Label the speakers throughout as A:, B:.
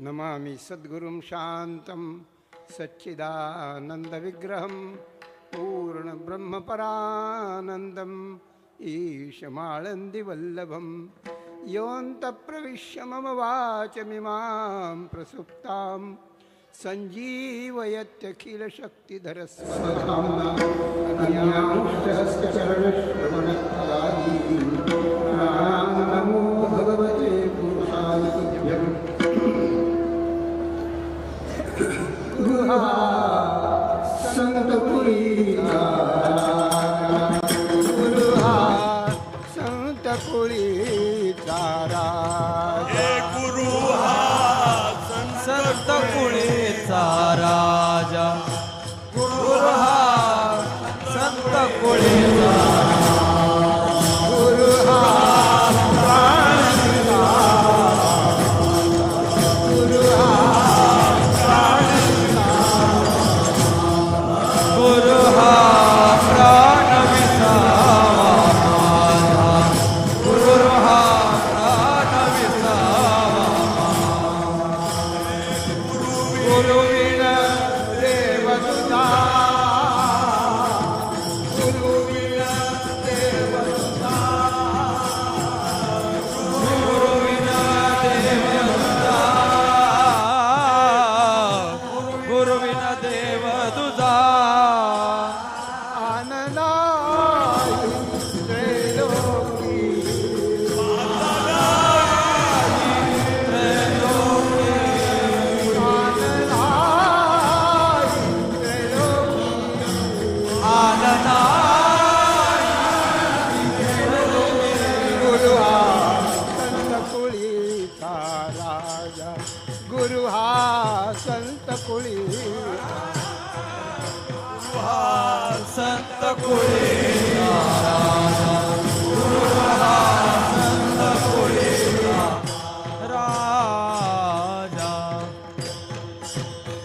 A: नमामि सद्गुरुं शान्तं सच्चिदानन्दविग्रहं पूर्णब्रह्मपरानन्दम् ईशमाळन्दिवल्लभं योऽन्तःप्रविश्य मम वाचमिमां प्रसुप्तां नमो भगवते पुरुषाय तुभ्यं संतपुरीचा संतपुरीचा राजा
B: गुरु संतपुरीचा राजा गुरु संतपुरीचा
A: गुरु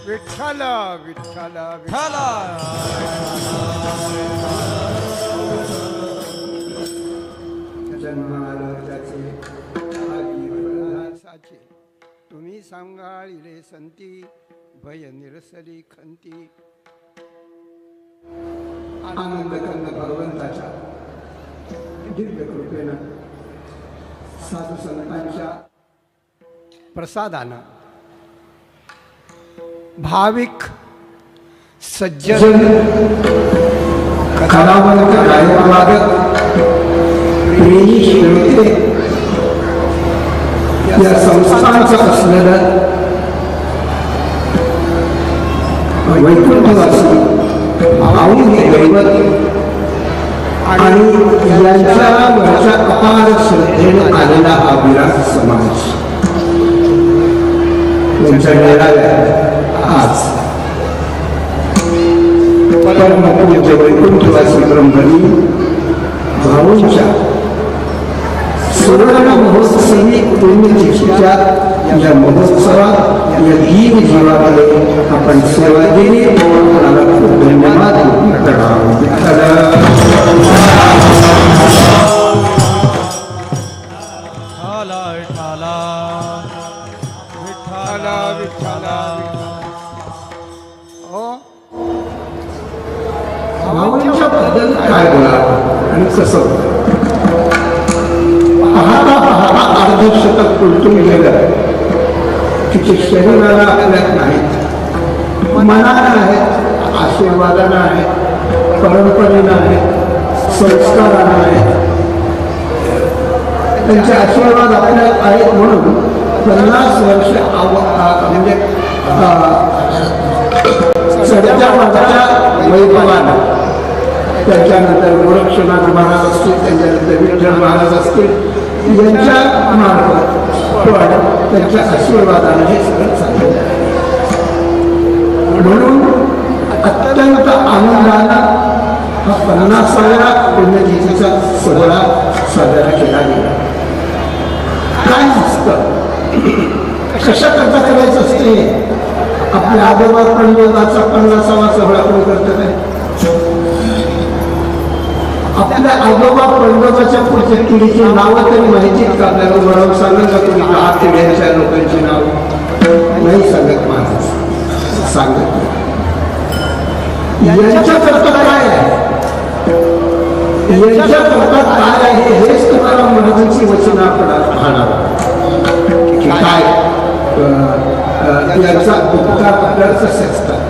A: विठ्ठल विठ्ठल विठ्ठल जन्माचे तुम्ही सांगाळिले संती भय निरसली खंती. आनंदकंद भगवंताच्या दिव्य कृपेनं साधू संतांच्या प्रसादानं भाविक सज्जन कथावंत गायकवादक प्रेमी श्रोते या संस्थांचं असलेलं वैकुंठवासी भावनिक दैवत आणि यांच्यावरच्या अपार श्रद्धेने आलेला हा विराट समाज त्यांच्या मेळाव्यात आज परमपूज्य वैकुंठवासी ब्रह्मणी भाऊंच्या सुवर्ण महोत्सवी पुण्यतिथीच्या या महोत्सवात या दीन जीवाकडे आपण सेवा दिली. आपणाला खूप धन्यवाद. पाहता पाहता अर्धशतक उलटून गेलं की ते शरीराला आपल्यात नाहीत, मनानं आहेत, आशीर्वादानं आहेत, परंपरेनं आहेत, संस्कारानं आहेत. त्यांचे आशीर्वाद आपल्यात आहेत म्हणून 50 वर्ष म्हणजे चढत्या मार्गाच्या वैभवानं, त्याच्यानंतर गोरक्षनाथ महाराज असतील, त्याच्यानंतर विठ्ठल महाराज असतील, यांच्या मार्फत पण त्यांच्या आशीर्वादानं हे सगळं चाललेलं आहे. म्हणून अत्यंत आनंदानं हा 50व्या पुण्यतिथीचा सोहळा साजरा केला गेला. काय असतं, कशा करता करायचं असते? आपल्या आजोबा पंडिताचा 50वा सोहळा कोण करत नाही? आपल्या आजोबा पंडिताच्या पुढच्या पिढीची नावं तरी माहितीत का आपल्याला? बरोबर सांगत का तुम्ही 10 पिढ्यांच्या लोकांची नाव नाही सांगत? माझं सांगत नाही. यांच्याकरता काय आहे, यांच्याकरता काय आहे हेच तुम्हाला महाराजांची वचनं आपण पाहणार की काय याचा उपकार आपल्याला कसे असतात.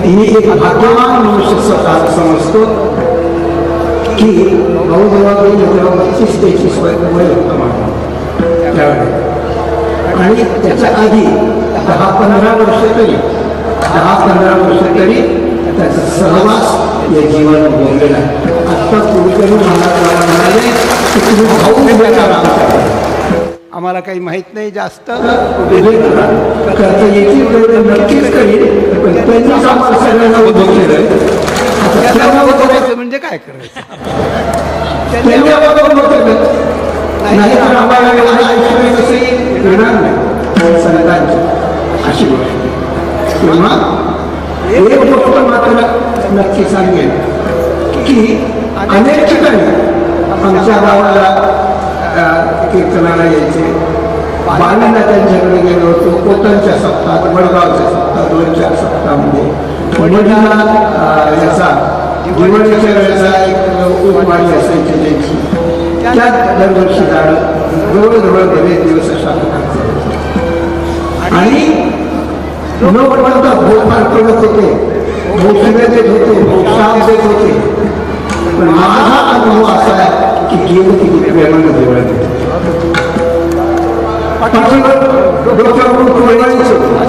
A: मी एक भाग्यवान मनुष्य स्वतः समजतो की भाऊदेवाबाई जेव्हा 32-33 वय होतं माझं त्यावेळेस, आणि त्याच्या आधी 10-15 वर्ष तरी त्याचा सहवास या जीवन बोललेला आहे. आत्ता कुणीतरी मला म्हणाले की तुम्ही भाऊ विवेकानंद, आम्हाला काही माहित नाही जास्त, करता येतील तेवढं नक्कीच करील, पण त्यांनीच आम्हाला सगळ्यांना उभं केलंय. त्यांना उभं करायचं म्हणजे काय करायचं? त्यांनी आम्हाला उभं केलं नाही तर आम्हाला आयुष्य कसंही मिळणार नाही संतांची, अशी गोष्ट. किंवा एक गोष्ट मात्र नक्की सांगेल की अनेक ठिकाणी आमच्या गावाला कीर्तनाला यायचे, बाणीला त्यांच्याकडे गेलो होतो, कोकणच्या सप्ताहात, वडगावच्या सप्ताहात, 2-4 सप्ताहामध्ये वडिलांना याचा दिवाळीच्या वेळेला एक उपवाणी असायची त्यांची, त्यात दरवर्षी जाणं जवळजवळ बरेच दिवस अशा प्रकारचे. आणि लोक म्हणतात भोपाळ पडत होते, भोसले देत होते, भोसाम देत होते, पण माझा अनुभव असा आहे की गेलं किती प्रेमानं देवळ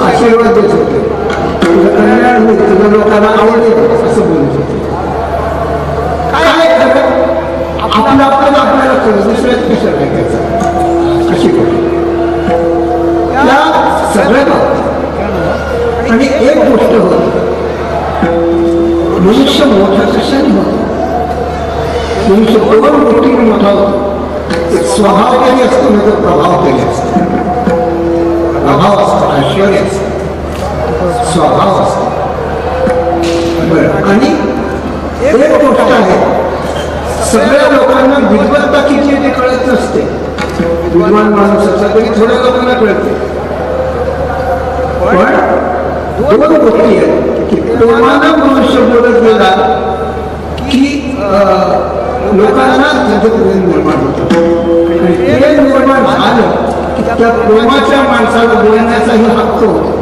A: आशीर्वाद देत होते, तुझं कल्याण होईल, तुझं लोकांना आवडेल असं बोलत होते. काय आपलं आपल्याला दुसऱ्याच कशाला ऐकायचं, अशी गोष्ट या सगळ्या. आणि एक गोष्ट होती, मनुष्य मोठा कशाने होतो? मनुष्य 2 गोष्टीने मोठा होतो. एक स्वभाव तरी असतो, नाही तर प्रभाव तरी असतो. प्रभाव असतो, ऐश्वर्य असतो, स्वभाव असतो. बरं, आणि एक गोष्ट आहे, सगळ्या लोकांना विद्वत्ता किती ते कळत नसते. विद्वान माणूस असला तरी थोड्या लोकांना कळते. पण 2 गोष्टी आहेत की प्रेमानं मनुष्य बोलत गेला की लोकांना त्याचं प्रेम निर्माण होतं, आणि प्रेम निर्माण झालं की त्या प्रेमाच्या माणसाला बोलण्याचाही हक्क होतो.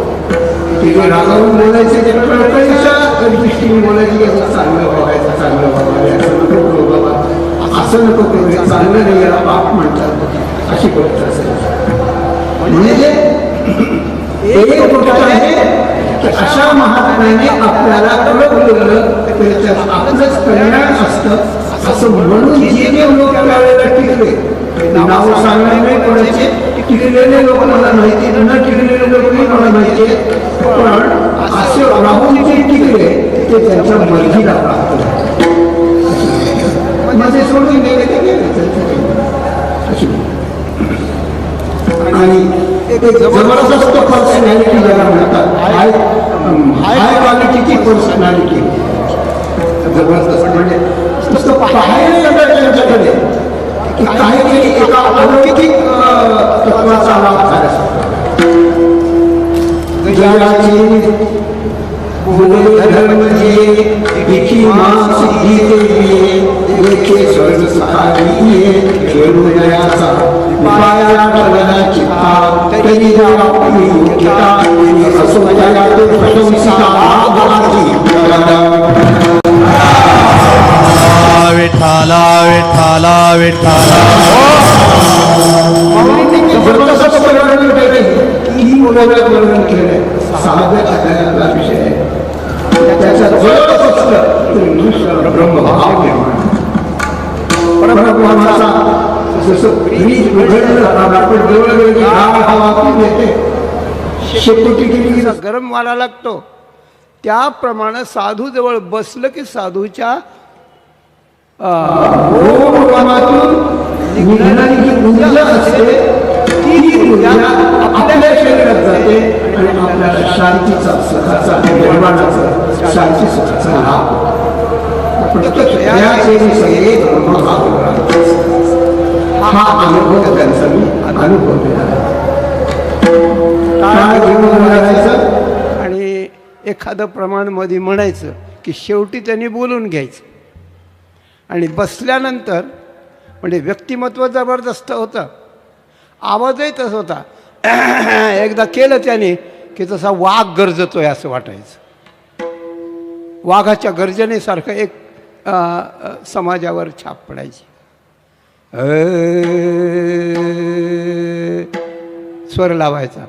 A: ते जे रागावून बोलायचे ते कळकळीच्या दृष्टीने बोलायचे, असं चांगलं व्हायचं, चांगलं व्हावं, असं नको करू बाबा, असं नको करू, चांगलं नाही याला पाप म्हणतात, अशी गोष्ट असेल. म्हणजे एक गोष्ट आहे की अशा महात्म्याने आपल्याला कळवलं त्याच्यात आपलंच कल्याण असतं असं म्हणून जे लोक त्यावेळेला टिकले, नाव सांगणे नाही कोणाचे, टिकलेले लोक मला माहिती, न टिकलेले लोकही मला माहिती आहे, पण असे राहून जे टिकले ते त्यांच्या मर्जीला प्राप्त झाले. माझे सोडून गेले ते गेले. आणि एक जबरदस्त पर्सनॅलिटी ज्याला म्हणतात, हाय क्वालिटीची पर्सनॅलिटी, जबरदस्त. म्हणजे नुसतं पाहायला येतात त्यांच्याकडे की काहीतरी एका अलौकिक तत्वाचा लाभ झाला. जगाची बोले धर्म जे देखी मां सिद्धी के लिए देखे स्वर्ग सखाई खेळूयाचा पायाला पडला चित्ता तरी जावा योग्यता असोया ते प्रशंसिता भावाची
B: विठाला विठाला विठाला
A: जबरदस्त वर्णन केले ही वर्णन केले साध्य अध्यायाचा विषय त्याचा जबरदस्त ब्रह्मभाव निर्माण परब्रह्माचा जसं बीज उघडलं आपण जवळ गेली हवा ती येते शेकोटी केली गरम व्हायला लागतो त्याप्रमाणे साधू जवळ बसलं की साधूच्या निघणारी जी ऊर्जा असते ती ऊर्जा आपल्या शरीरात जाते आणि आपल्याला शांतीचा सुखाचा निर्माणाचा शांती सुखाचा लाभ हा अनुभव त्यांचा मी अनुभव दिला आणि एखादं प्रमाण मध्ये म्हणायचं की शेवटी त्यांनी बोलून घ्यायचं आणि बसल्यानंतर म्हणजे व्यक्तिमत्व जबरदस्त होतं आवाजही तसं होता एकदा केलं त्याने की तसा वाघ गरजतोय असं वाटायचं वाघाच्या गर्जनेसारखं एक समाजावर छाप पडायची स्वर लावायचा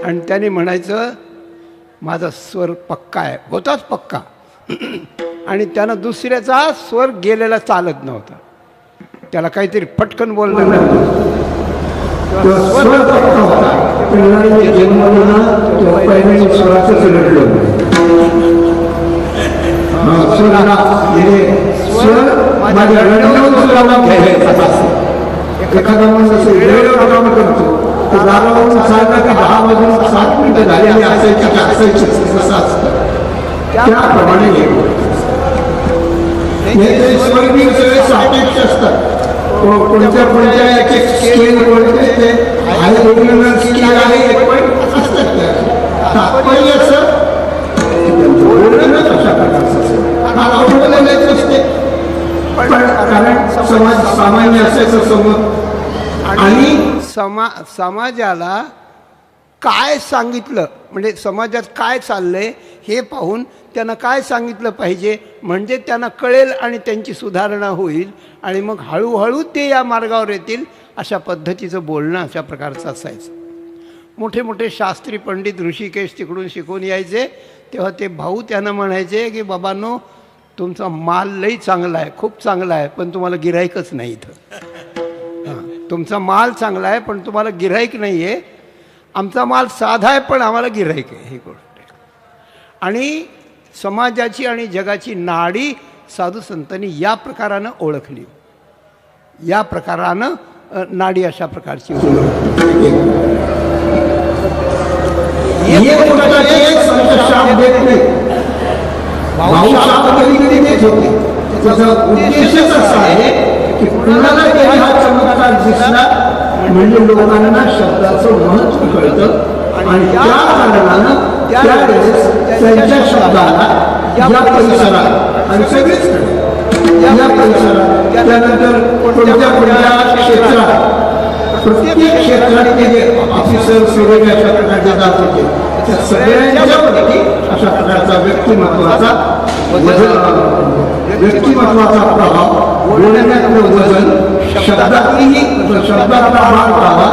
A: आणि त्याने म्हणायचं माझा स्वर पक्का आहे होताच पक्का आणि त्यानं दुसऱ्याचा स्वर गेलेला चालत नव्हता त्याला काहीतरी फटकन बोलणं नव्हतं एखादा माणूस वेळेवर काम करतो दारावरून सांगा की 10 वाजून 7 मिनिटं झालेली असायची असं असतं त्याप्रमाणे स्वर्गीय सगळे सापेक्ष असतात कोणत्या कोणत्या याचे स्केल कोणते ते स्केल आहे असतात तात्पर्य असं अशा प्रकारचं असते कारण समाज सामान्य असायचं समज आणि समाजाला काय सांगितलं म्हणजे समाजात काय चाललंय हे पाहून त्यांना काय सांगितलं पाहिजे म्हणजे त्यांना कळेल आणि त्यांची सुधारणा होईल आणि मग हळूहळू ते या मार्गावर येतील अशा पद्धतीचं बोलणं अशा प्रकारचं असायचं मोठे मोठे शास्त्री पंडित ऋषिकेश तिकडून शिकून यायचे तेव्हा ते भाऊ त्यांना म्हणायचे की बाबांनो तुमचा माल लई चांगला आहे खूप चांगला आहे पण तुम्हाला गिऱ्हाईकच नाही इथं तुमचा माल चांगला आहे पण तुम्हाला गिऱ्हाईक नाही आहे आमचा माल साधा आहे पण आम्हाला गिऱ्हाईक आहे ही गोष्ट आहे आणि समाजाची आणि जगाची नाडी साधू संतांनी या प्रकारानं ओळखली या प्रकारानं नाडी अशा प्रकारची उद्देशच असा आहे की कुणाला तरी हा चमत्कार दिसला म्हणजे लोकांना शब्दाचं महत्त्व कळतं आणि त्या कारणानं त्यावेळेस त्यांच्या शब्दाला या परिसरात आणि सगळेच या परिसरात त्यानंतर कोणत्या कोणत्या क्षेत्रात प्रत्येक क्षेत्रातले जे ऑफिसर्स वगैरे अशा प्रकारचे जात होते त्या सगळ्यांच्यावरती अशा प्रकारचा व्यक्तिमत्वाचा प्रभाव बोलण्यातलं वजन शब्दातला भाग व्हावा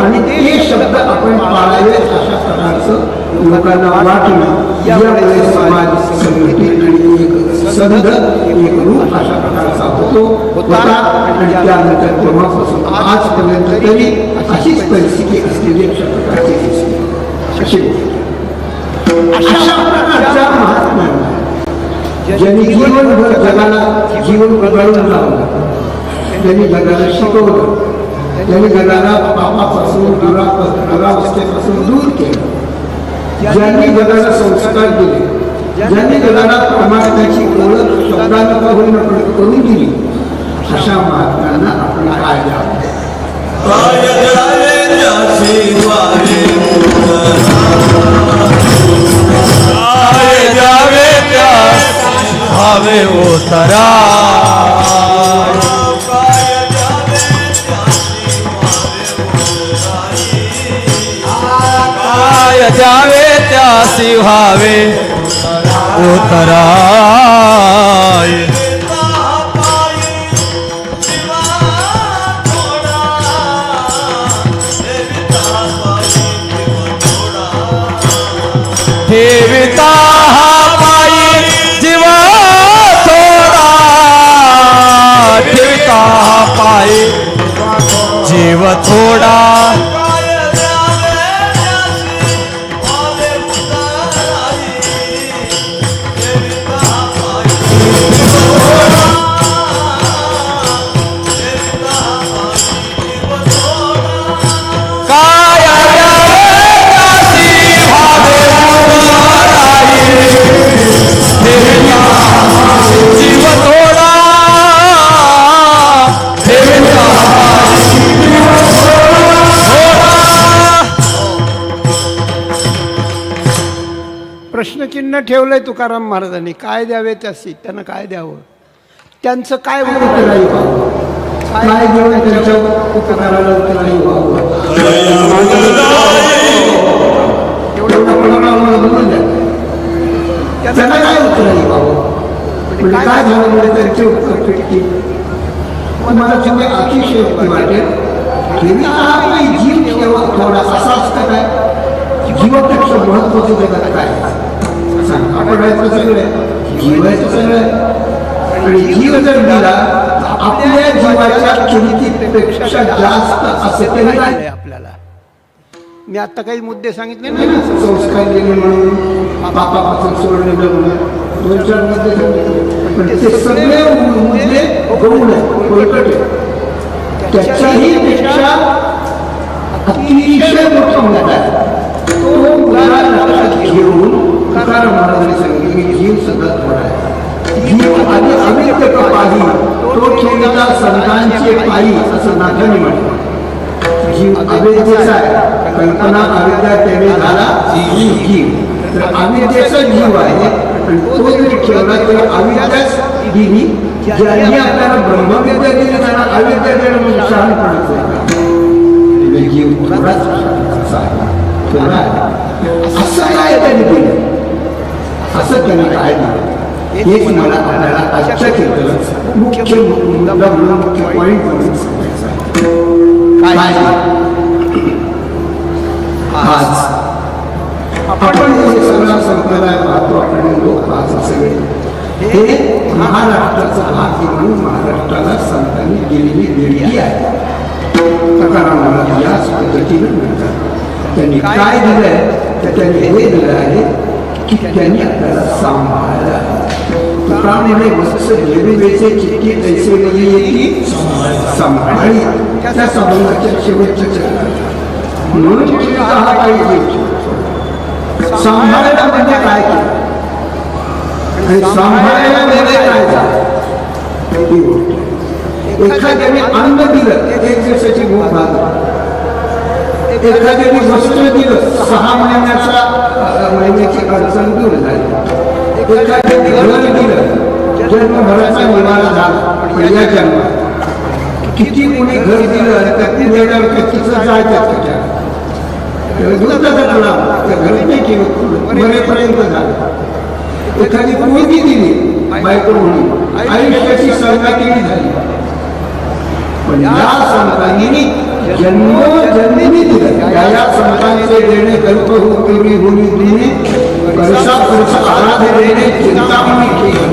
A: आणि ते शब्द आपण पाळावेत अशा प्रकारचं लोकांना वाटणं यामुळे समाज संघटित आणि एक संघ एक रूप अशा प्रकारचा होता आणि त्यानंतर तेव्हापासून आजपर्यंत तरी अशीच परिस्थिती असलेली अशा प्रकारची दिसते अशा प्रकारच्या महात्म्यांना ज्यांनी जीवनभर जगाला जीवन बदलून लावलं त्यांनी जगाला शिकवलं त्यांनी जगाला पापापासून दुरावस्थेपासून दूर केलं ज्यांनी जगाला संस्कार दिले ज्यांनी जगाला परमार्थाची ओळख शब्दानं का होईना पण करून दिली अशा महात्म्यांना आपण काय द्यावं
B: भावे उतरा द्यावे त्यासी व्हावे उतराय ठेविता पायी जीव थोडा ठेविता पायी जीव थोडा
A: प्रश्नचिन्ह ठेवलंय तुकाराम महाराजांनी. काय द्यावे त्यासी, त्यांना काय द्यावं, त्यांचं काय उत्तर नाही व्हावं, काय देऊन त्यांच्या उपकाराला उत्तर नाही व्हावं. त्यांना काय उत्तर नाही व्हावं, म्हणजे काय झालं म्हणजे त्यांचे उत्तर फिटतील. मला जेव्हा अतिशय वाटेल आपली जीव ठेवा थोडा असा असतं काय, जीवापेक्षा महत्वाचं जगात काय आपण सगळं जीवायचं सगळं. आणि जीव जर दिला आपल्या जीवाच्या किमतीपेक्षा जास्त असं तरी नाही आपल्याला. मी आता काही मुद्दे सांगितले नाही ना, संस्कार दिले म्हणून बापापासून सोडले म्हणून 2-4 मुद्दे सांगितले, पण ते सगळे मुद्दे गौण आहेत, बळकट आहेत. त्याच्याही पेक्षा अतिशय मोठा मुद्दा आहे. तो मुद्दा लक्षात घेऊन तुकाराम महाराजांनी सांगितले की जीव सगळं थोडा आहे. जीव आधी अविद्य पाही तो ठेवला संतांचे पायी असं नाथांनी म्हटलं. जीव अविद्येचा आहे, कल्पना अविद्या त्याने झाला जीव. तर अविद्येचा जीव आहे आणि तो जरी ठेवला तरी अविद्याच दिली. ज्यांनी आपल्याला ब्रह्मविद्या दिली त्यांना अविद्या देणं म्हणजे शहाणपणाचं आहे. जीव थोडाच थोडा आहे. असं काय त्यांनी केलं, असं त्यांनी काय दिलं, हेच मला आपल्याला आजच्या कीर्तनात मुख्य मुद्दा म्हणून मुख्य पॉईंट म्हणून सांगायचं आहे. काय आज आपण हे सगळा संप्रदाय पाहतो, आपण लोक पाहतो सगळे, हे महाराष्ट्राचं भाग्य म्हणून महाराष्ट्राला संतांनी दिलेली देणगी आहे. तुकाराम महाराज याच पद्धतीने म्हणतात. त्यांनी काय दिलंय तर त्यांनी हे दिलं आहे की त्यांनी आपल्याला सांभाळलं आहे. तुकाराम म्हणे वत्स देवीचे चिठ्ठी तैसे गेली येते सांभाळी. त्या संबंधाच्या शेवटच्या चरणात म्हणून हा पाहिजे. सांभाळायला म्हणजे काय केलं आणि सांभाळायला म्हणजे काय झालं. एखाद्याने अन्न दिलं, 1 दिवसाची भूक भागली. एखाद्याने वस्त्र दिलं, 6 महिन्याची अडचण दूर झाली. एखाद्याने घर दिलं, जन्मभराचा निवारा झाला. पहिल्या जन्मात किती कोणी घर दिलं तर ते देणार तिचं जायचं त्याच्या दुधाचा तलाव त्या घरी नाही केलं, मरेपर्यंत झालं. एखादी पोरगी दिली बायको म्हणून, आयुष्याची संगातीने झाली. पण या संतांनी जन्मोजन्मी दिलं. या संतांचे देणे कल्प होती होणी देणे वर्षा वर्ष आराध देणे चिंतामणी केलं.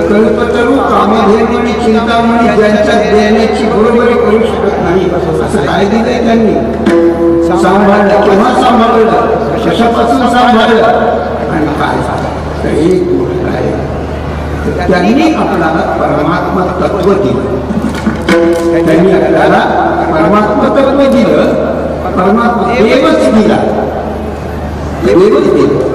A: कल्पतरू कामधेनुनी चिंतामणी ज्यांच्या देण्याची बरोबरी करू शकत नाही असं काय दिलंय त्यांनी. सांभाळलं, केव्हा सांभाळलं, कशापासून सांभाळलं आणि काय झालं तर एक गोष्ट आहे, त्यांनी आपल्याला परमात्मा तत्व दिलं. त्यांनी आपल्याला परमात्मा तत्व दिलं. परमात्मा देवच दिला, देवच दिलं.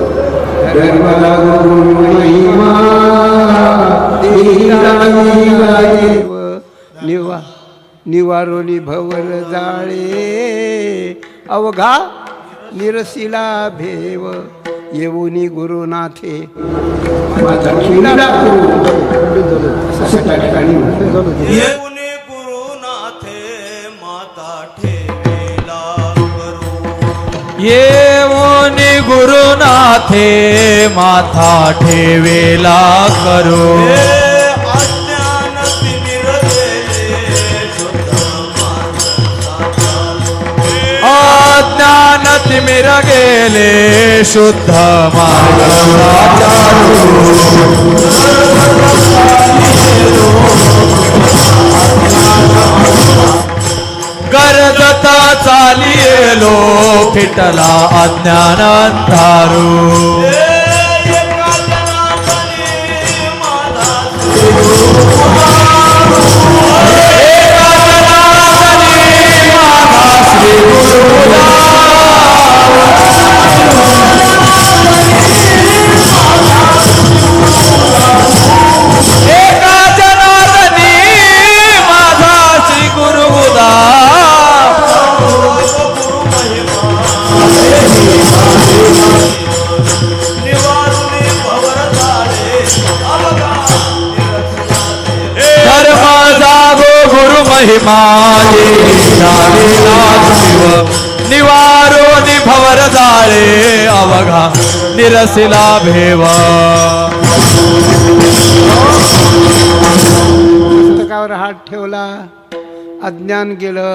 A: निवारोनी भवर जाळे अवघा निरसिला भेव येऊनी गुरुनाथे माझा खिलारा असं त्या ठिकाणी
B: येऊनी गुरुनाथे माता ठेवेला करू. येऊनी गुरुनाथे माथा ठेवेला करो
C: अज्ञान तिमिर
B: अज्ञान तिमिर गेले शुद्ध मार्ग गरजता चालियेलो फिटला अज्ञान अंधारू महिमा निवारो निभवर जाळे अवघा निरसिला भेव
A: पुस्तकावर हात ठेवला, अज्ञान गेलं,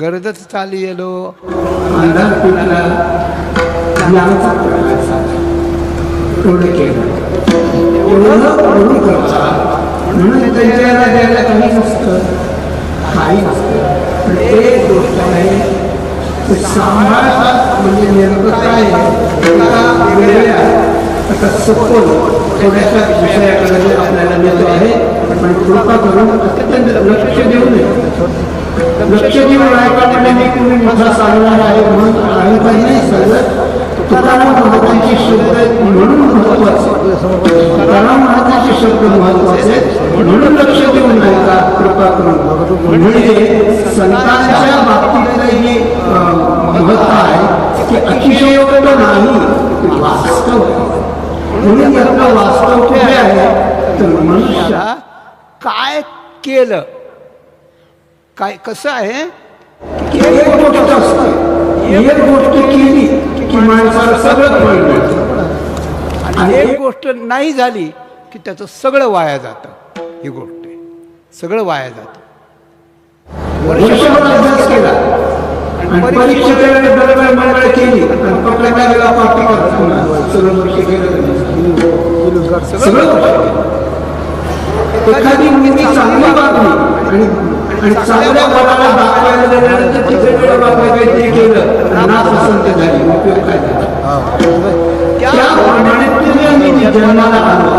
A: गरजच चाली गेलो, अंधार पिटला, ज्ञानाचा प्रकाश आला. एवढं केलं, एवढं करून करता म्हणून त्यांच्या द्यायला काही नसतं, काही नसतं. पण एक गोष्ट आहे, ते सांभाळतात. म्हणजे नेमकं काय एका वेळेला आता सखोल थोड्याशा विषयाकडे जे आपल्याला मिळतो आहे, पण कृपा करून अत्यंत लक्ष देऊ नये. लक्ष देऊन ऐकायला मी तुम्ही मोठा सांगणार आहे म्हणून आहे पाहिजे. सगळं तुकाराम महाराजांचे शब्द म्हणून महत्वाचे, तुकाराम महाराजांचे शब्द महत्वाचे म्हणून लक्ष देऊन ऐका कृपा करून. म्हणजे संतांच्या बाबतीतही महत्व आहे की अतिशयोक्त नाही, ते वास्तव आहे. म्हणून यातलं वास्तव कुठे आहे तर मनुष्य काय केलं, काय कसं आहे की एक गोष्ट असते, एक गोष्ट केली की माणसाला सगळं फळ मिळतं, आणि एक गोष्ट नाही झाली की त्याचं सगळं वाया जातं. ही गोष्ट आहे, सगळं वाया जातं. वर्षभर अभ्यास केला आणि परीक्षेच्या वेळी बरोबर मंडळ केली आणि पकडल्या गेला पाठी करतो, सगळं वर्ष गेलं, सगळं वर्ष गेलं. एखादी मुलगी चांगली बातमी आणि चांगल्या कोणाला दाखवायला गेल्यानंतर तिथे वेळ काहीतरी केलं, नापसंत झाली, उपयोग काय झाला. त्याप्रमाणे तुम्ही आम्ही जन्माला आलो,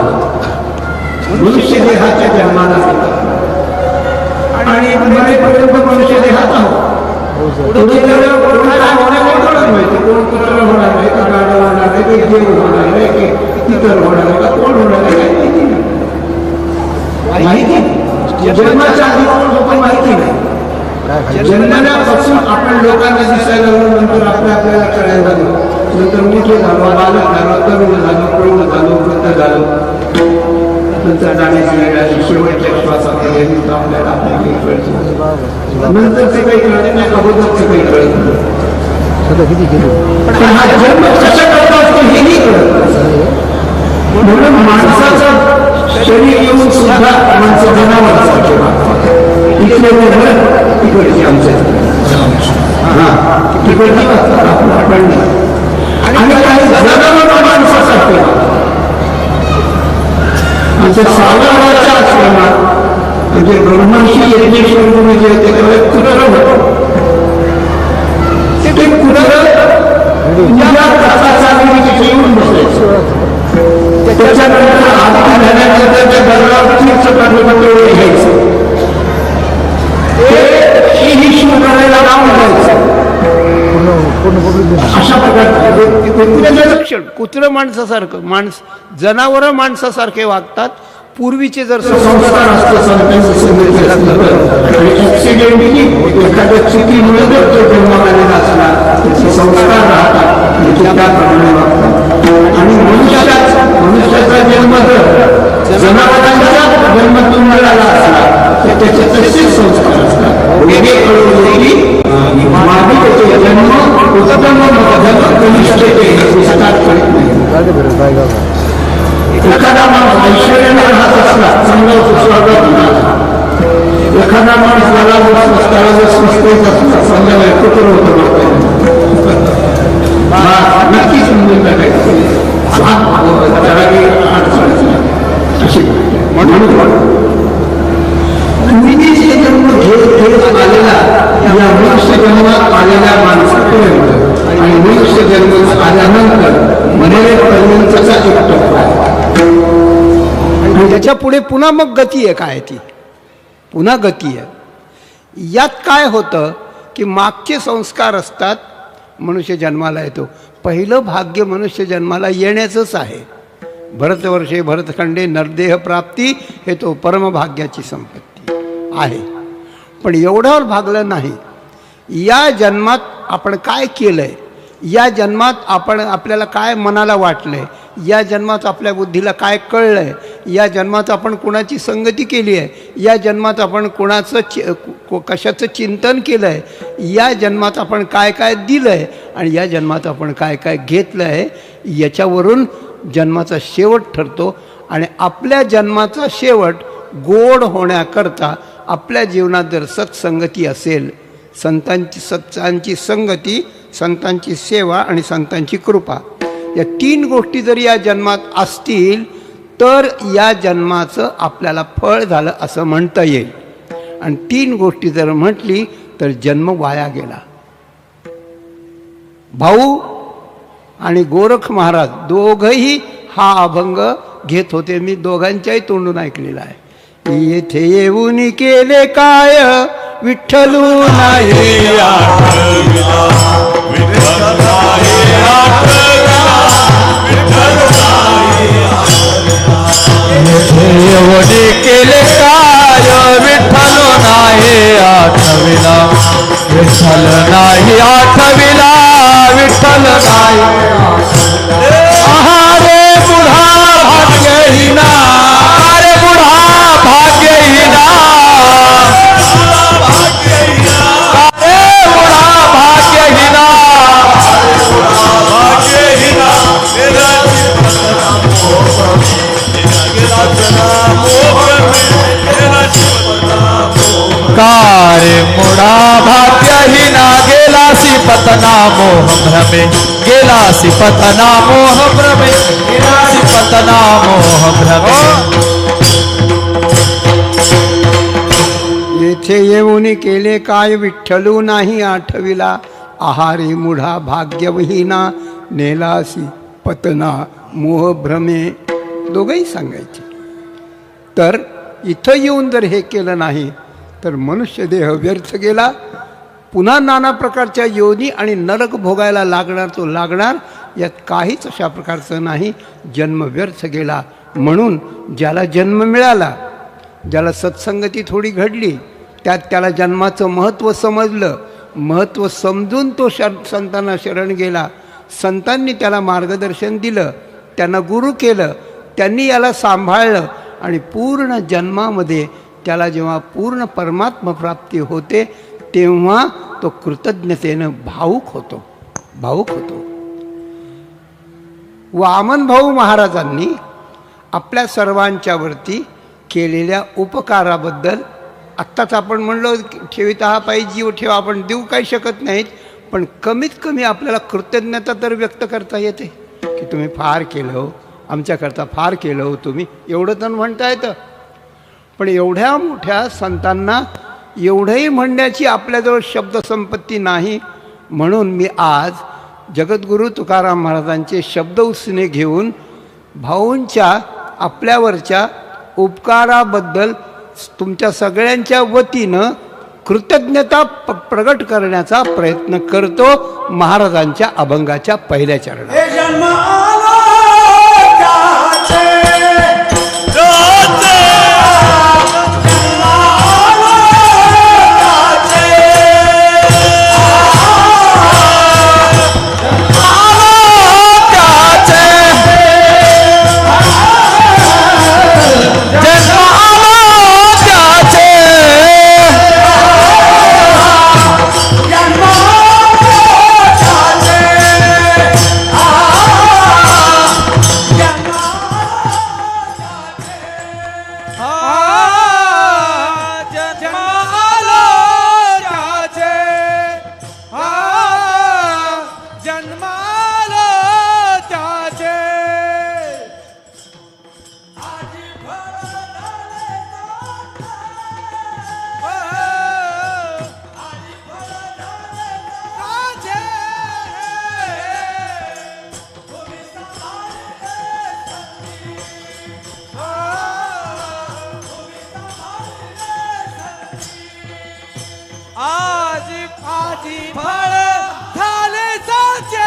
A: मनुष्य देहाच्या जन्माला आणि मरेपर्यंत मनुष्य देहात आहोत. पुढे कोणाला होणार माहिती, कोण कुत्र होणार आहे का, गाडा होणार आहे का, देव होणार आहे की इतर होणार आहे का, कोण होणार आहे काही माहिती नाही. माहिती जन्माच्या आधी कोण होतं माहिती नाही. जन्मल्यापासून आपण लोकांना दिसायला लागलो, नंतर आपल्याला कळायला लागलो, नंतर मोठे झालो, बालक झालो, तरुण झालो, प्रौढ झालो, वृद्ध झालो, नंतर जाण्याची वेळ आली, शेवटच्या श्वासात आपल्याला काही कळतं, नंतरचे काही कळत नाही, अगोदरचे काही कळत नाही. पण हा जन्म कशा करता असतो हेही कळत. म्हणून माणसाचं शरीर येऊन सुद्धा माणसं जनावरांसारखे वागतात. इकडे तिकडची आमच्या तिकडची वागतात, आपण आणि काही जनावर माणसासारखे वागतात. आमच्या सावरवाच्या आश्रमात म्हणजे ब्रह्मर्षी यज्ञेश्वर गुरु जे होते तेव्हा कुत्र होतं. ते कुत्र पूजा कथा चालली तिथे येऊन बसायचं. त्याच्यानंतर आरती झाल्यानंतर त्या दरबाराची चपाती घ्यायचं, ते ही शिव करायला लावून जायचं. अशा प्रकारचे लक्षण कुत्र माणसासारखं, जनावर माणसासारखे वागतात. पूर्वीचे जर संस्कार ऍक्सिडेंटली एखाद्या चुकीमुळे जर तो जन्माला असला त्याचे संस्कार राहतात, त्याप्रमाणे वागतात. आणि मनुष्याचा जन्म जर जनावरांच्या जन्मातून मिळाला असला तर त्याचे तसेच संस्कार असतात. वेगळे कळवले की मागे त्याचे जन्म उत्तम कनिष्ठ माणसाला समजायला कुठं होतं नक्की समजून टाकायचं म्हणून पूर्वीचे जन्म घेत आलेला या मनुष्य जन्मात आलेल्या माणसापर्यंत आणि मनुष्य जन्म आल्यानंतर मरेपर्यंतचा एक टप्पा आहे. त्याच्या पुढे पुन्हा मग गती आहे. काय ती पुन्हा गती आहे. यात काय होतं की मागचे संस्कार असतात. मनुष्य जन्माला येतो. पहिलं भाग्य मनुष्य जन्माला येण्याचंच आहे. भरतवर्षे भरतखंडे नरदेह प्राप्ती हे तो परमभाग्याची संपत्ती आहे. पण एवढ्यावर भागलं नाही. या जन्मात आपण काय केलंय, या जन्मात आपण आपल्याला काय मनाला वाटलंय, या जन्मात आपल्या बुद्धीला काय कळलंय, या जन्मात आपण कुणाची संगती केली आहे, या जन्मात आपण कुणाचं कशाचं चिंतन केलं आहे, या जन्मात आपण काय काय दिलं आहे आणि या जन्मात आपण काय काय घेतलं आहे, याच्यावरून जन्माचा शेवट ठरतो. आणि आपल्या जन्माचा शेवट गोड होण्याकरता आपल्या जीवनात जर सत्संगती असेल, संतांची संगती, संतांची सेवा आणि संतांची कृपा, या तीन गोष्टी जर या जन्मात असतील तर या जन्माचं आपल्याला फळ झालं असं म्हणता येईल. आणि तीन गोष्टी जर म्हटली तर जन्म वाया गेला. भाऊ आणि गोरख महाराज दोघंही हा अभंग घेत होते. मी दोघांच्याही तोंडून ऐकलेला आहे. येथे येऊन केले काय विठ्ठलू नाही आठविला,
B: येऊन केले काय विठ्ठल नाही आठविला, विठ्ठल नाही आठविला, विठ्ठल नाही. अरे बुढा भाग्यहीना, अरे बुढा भाग्यहीना, अरे बुढा भाग्यहीना, कारे मुडा भाग्यहीना, गेलासी पतना मोह भ्रमे, गेलासी पतना मोह भ्रमे, गेलासी पतना मोह भ्रमे.
A: येथे येऊन केले काय विठ्ठलू नाही आठविला, आहारी मुढा भाग्यविहीना, नेलासी पतना मोह भ्रमे. दोघंही सांगायचे. तर इथं येऊन जर हे केलं नाही तर मनुष्य देह व्यर्थ गेला. पुन्हा नाना प्रकारच्या योनी आणि नरक भोगायला लागणार तो लागणार. यात काहीच अशा प्रकारचं नाही. जन्म व्यर्थ गेला. म्हणून ज्याला जन्म मिळाला, ज्याला सत्संगती थोडी घडली, त्याला जन्माचं महत्त्व समजलं, महत्त्व समजून तो संतांना शरण गेला, संतांनी त्याला मार्गदर्शन दिलं, त्यांना गुरु केलं, त्यांनी याला सांभाळलं आणि पूर्ण जन्मामध्ये त्याला जेव्हा पूर्ण परमात्मा प्राप्ती होते तेव्हा तो कृतज्ञतेनं भावुक होतो. वामन भाऊ महाराजांनी आपल्या सर्वांच्यावरती केलेल्या उपकाराबद्दल आत्ताच आपण म्हणलो ठेविता हा पायी जीव ठेवा, आपण देऊ काही शकत नाहीत, पण कमीत कमी आपल्याला कृतज्ञता तर व्यक्त करता येते की तुम्ही फार केलं हो, आमच्याकरता फार केलं हो तुम्ही, एवढं तर म्हणता येतं. पण एवढ्या मोठ्या संतांना एवढंही म्हणण्याची आपल्याजवळ शब्दसंपत्ती नाही. म्हणून मी आज जगद्गुरू तुकाराम महाराजांचे शब्द उसने घेऊन भाऊंच्या आपल्यावरच्या उपकाराबद्दल तुमच्या सगळ्यांच्या वतीनं कृतज्ञता प्रगट करण्याचा प्रयत्न करतो महाराजांच्या अभंगाच्या पहिल्या चरणात.
C: आजी आजी फळ झाले साचे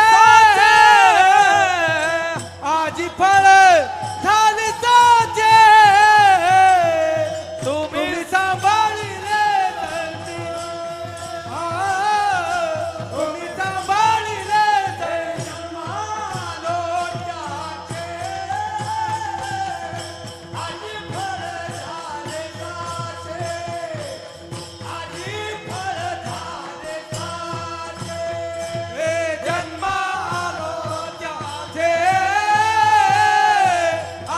C: आजी फळ झाले साचे तुम्ही सांभाळिले धरती तुम्ही सांभाळिले मानो त्याचे आजी फळ झाले साचे आजी फळ झाले साचे हे जन्मालो त्याचे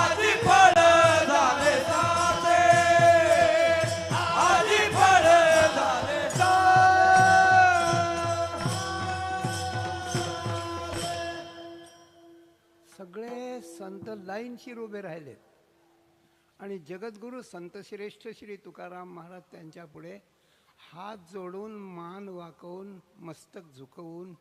C: आजी फळ झाले साचे आजी फळ झाले
A: सगळे संत लाईनशीर उभे राहिलेत आणि जगद्गुरु संत श्रेष्ठ श्री तुकाराम महाराज त्यांच्या पुढे हात जोडून मान वाकवून मस्तक झुकवून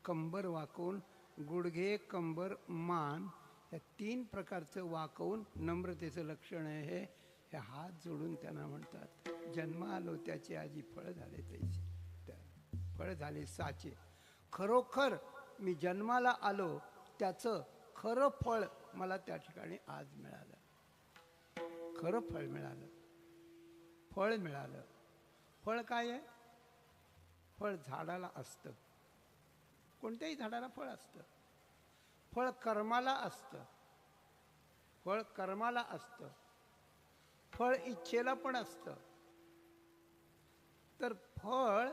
A: कंबर वाकवून गुडघे कंबर मान या 3 प्रकारचं वाकवून नम्रतेचं लक्षण आहे हे हात जोडून त्यांना म्हणतात जन्म आलो त्याचे आजी फळ झाले त्याचे फळ झाले साचे खरोखर मी जन्माला आलो त्याचं खरं फळ मला त्या ठिकाणी आज मिळालं खरं फळ मिळालं फळ मिळालं फळ काय आहे फळ झाडाला असतं कोणत्याही झाडाला फळ असतं फळ कर्माला असतं फळ कर्माला असतं फळ इच्छेला पण असतं तर फळ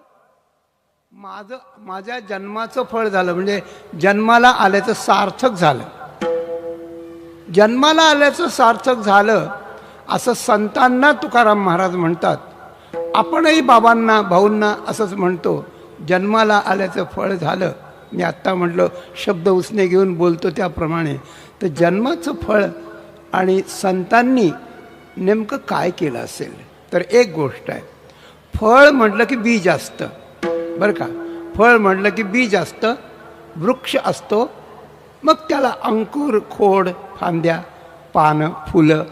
A: माझ्या जन्माचं फळ झालं म्हणजे जन्माला आल्याचं सार्थक झालं जन्माला आल्याचं सार्थक झालं असं संतांना तुकाराम महाराज म्हणतात आपणही बाबांना भाऊंना असंच म्हणतो जन्माला आल्याचं फळ झालं मी आत्ता म्हटलं शब्द उसने घेऊन बोलतो त्याप्रमाणे तर जन्माचं फळ आणि संतांनी नेमकं काय केलं असेल तर एक गोष्ट आहे फळ म्हटलं की बीज असतं बरं का फळ म्हटलं की बीज असतं वृक्ष असतो मग त्याला अंकुर खोड फांद्या पानं फुलं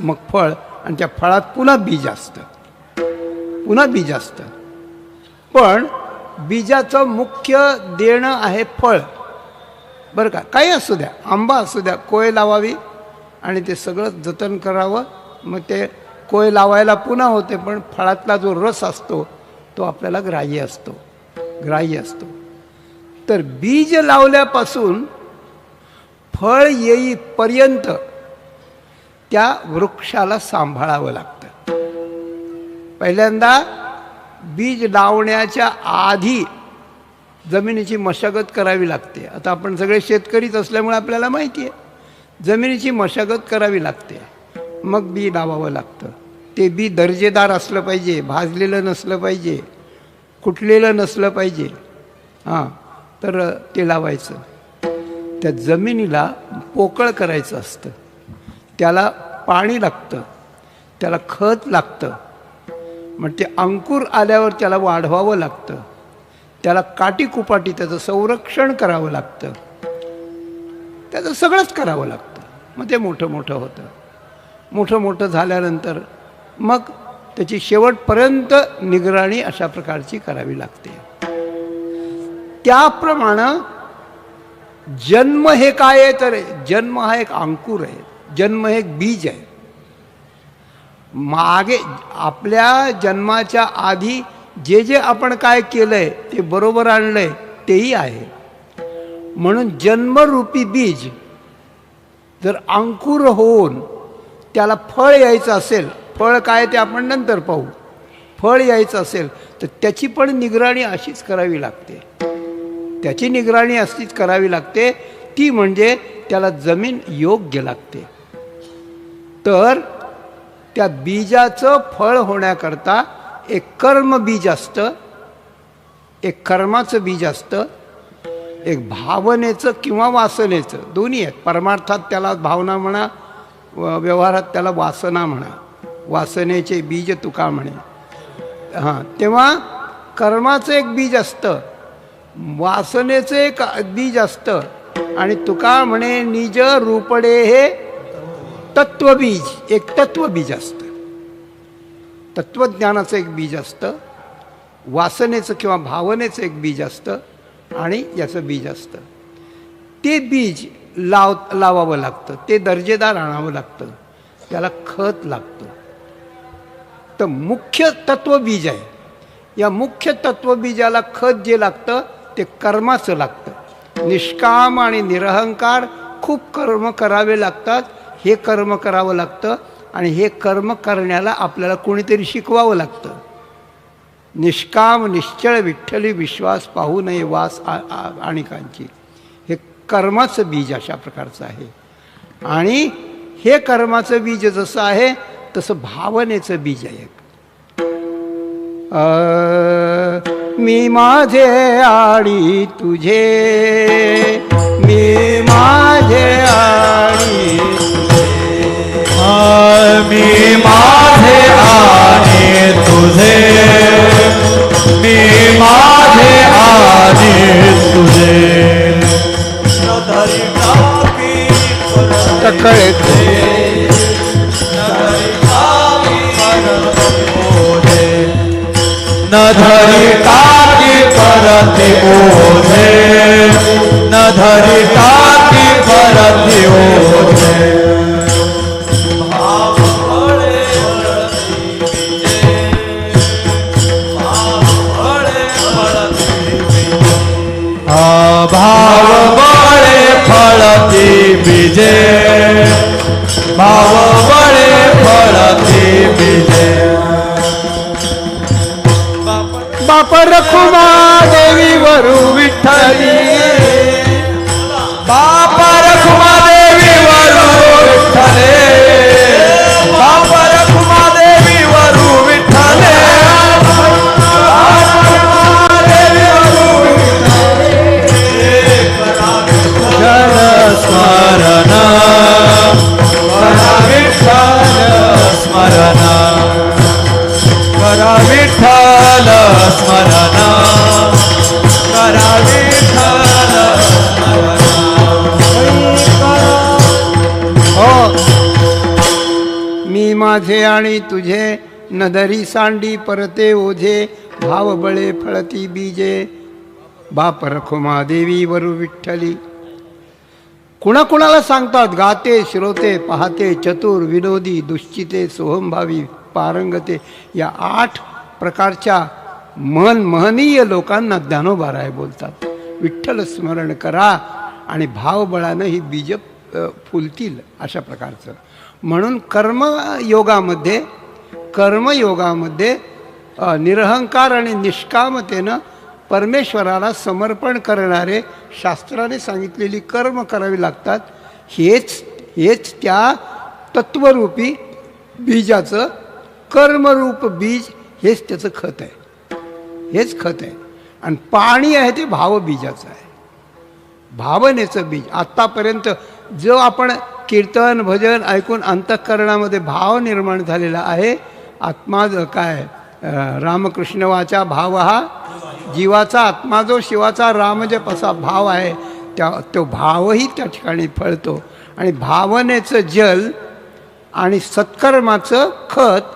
A: मग फळ आणि त्या फळात पुन्हा बीज असतं पण बीजाचं मुख्य देणं आहे फळ बरं का काही असू द्या आंबा असू द्या कोय लावावी आणि ते सगळं जतन करावं मग ते कोय लावायला पुन्हा होते पण फळातला जो रस असतो तो आपल्याला ग्राह्य असतो तर बीज लावल्यापासून फळ येईपर्यंत त्या वृक्षाला सांभाळावं लागतं पहिल्यांदा बीज लावण्याच्या आधी जमिनीची मशागत करावी लागते आता आपण सगळे शेतकरीच असल्यामुळे आपल्याला माहिती आहे जमिनीची मशागत करावी लागते मग बी लावावं लागतं ते बी दर्जेदार असलं पाहिजे भाजलेलं नसलं पाहिजे कुटलेलं नसलं पाहिजे तर ते लावायचं त्या जमिनीला पोकळ करायचं असतं त्याला पाणी लागतं त्याला खत लागतं मग ते अंकुर आल्यावर त्याला वाढवावं लागतं त्याला काटीकुपाटी त्याचं संरक्षण करावं लागतं त्याचं सगळंच करावं लागतं मग ते मोठं झाल्यानंतर मग त्याची शेवटपर्यंत निगराणी अशा प्रकारची करावी लागते त्याप्रमाणे जन्म हे काय आहे तर जन्म हा एक अंकुर आहे जन्म हे एक बीज आहे मागे आपल्या जन्माच्या आधी जे आपण काय केलंय ते बरोबर आणलंय तेही आहे म्हणून जन्मरूपी बीज जर अंकुर होऊन त्याला फळ यायचं असेल फळ काय ते आपण नंतर पाहू फळ यायचं असेल तर त्याची पण निगराणी अशीच करावी लागते त्याची निगराणी अशीच करावी लागते ती म्हणजे त्याला जमीन योग्य लागते तर त्या बीजाचं फळ होण्याकरता एक कर्म बीज असतं एक कर्माचं बीज असतं एक भावनेचं किंवा वासनेचं दोन्ही आहेत परमार्थात त्याला भावना म्हणा व्यवहारात त्याला वासना म्हणा वासनेचे बीज तुका म्हणे तेव्हा कर्माचं एक बीज असतं वासनेचं एक बीज असतं आणि तुका म्हणे निज रूपडे हे तत्वबीज एक तत्वबीज असतं तत्वज्ञानाचं एक बीज असतं वासनेचं किंवा भावनेचं एक बीज असतं आणि याचं बीज असतं. ते बीज लावावं लागतं, ते दर्जेदार आणावं लागतं, त्याला खत लागतं. तर मुख्य तत्वबीज आहे. या मुख्य तत्वबीजाला खत जे लागतं ते कर्माचं लागतं. निष्काम आणि निरहंकार खूप कर्म करावे लागतात. हे कर्म करावं लागतं आणि हे कर्म करण्याला आपल्याला कोणीतरी शिकवावं लागतं. निष्काम निश्चळ विठ्ठली विश्वास पाहू नये वास आणिकांची, हे कर्माचं बीज अशा प्रकारचं आहे. आणि हे कर्माचं बीज जसं आहे तसं भावनेचं बीज आहे. मी माझे आणि तुझे, मी माझे आणि
B: मी माझे आणि तुझे, मी माझे आणि तुझे. न धरी टाकी परती ओझे, न धरी टाकी परती ओझे. भाव बळे फळती बीजे, भाव बळे फळती बीजे.
A: बाप रखुमा देवी वरू विठ्ठली,
B: बाप रखुमा देवी वरू विठ्ठले, बाप रखुमा देवी वरू विठ्ठले. स्मरण करा विठ्ठल स्मरण, करा विठ्ठल स्मरण, करा विठ्ठल स्मरण.
A: हो. मी माझे आणि तुझे, नदरी सांडी परते ओझे, भाव बळे फळती बीजे. बाप रखुमा देवी वरू विठ्ठली. कुणाकुणाला सांगतात? गाते, श्रोते, पाहते, चतुर, विनोदी, दुश्चिते, सोहमभावी, पारंगते, या 8 प्रकारच्या महनीय लोकांना ज्ञानोबाराय बोलतात. विठ्ठल स्मरण करा आणि भावबळानं ही बीज फुलतील अशा प्रकारचं. म्हणून कर्मयोगामध्ये निरहंकार आणि निष्कामतेनं परमेश्वराला समर्पण करणारे शास्त्राने सांगितलेली कर्म करावी लागतात. हेच त्या तत्वरूपी बीजाचं, कर्मरूप बीज हेच त्याचं खत आहे, हेच खत आहे. आणि पाणी आहे ते भावबीजाचं आहे, भावनेचं बीज. आत्तापर्यंत जो आपण कीर्तन भजन ऐकून अंतःकरणामध्ये भाव निर्माण झालेला आहे, आत्मा काय रामकृष्ण वाचा भाव हा जीवाचा, आत्मा जो शिवाचा रामजप असा भाव आहे, तो भावही त्या ठिकाणी फळतो. आणि भावनेचं जल आणि सत्कर्माचं खत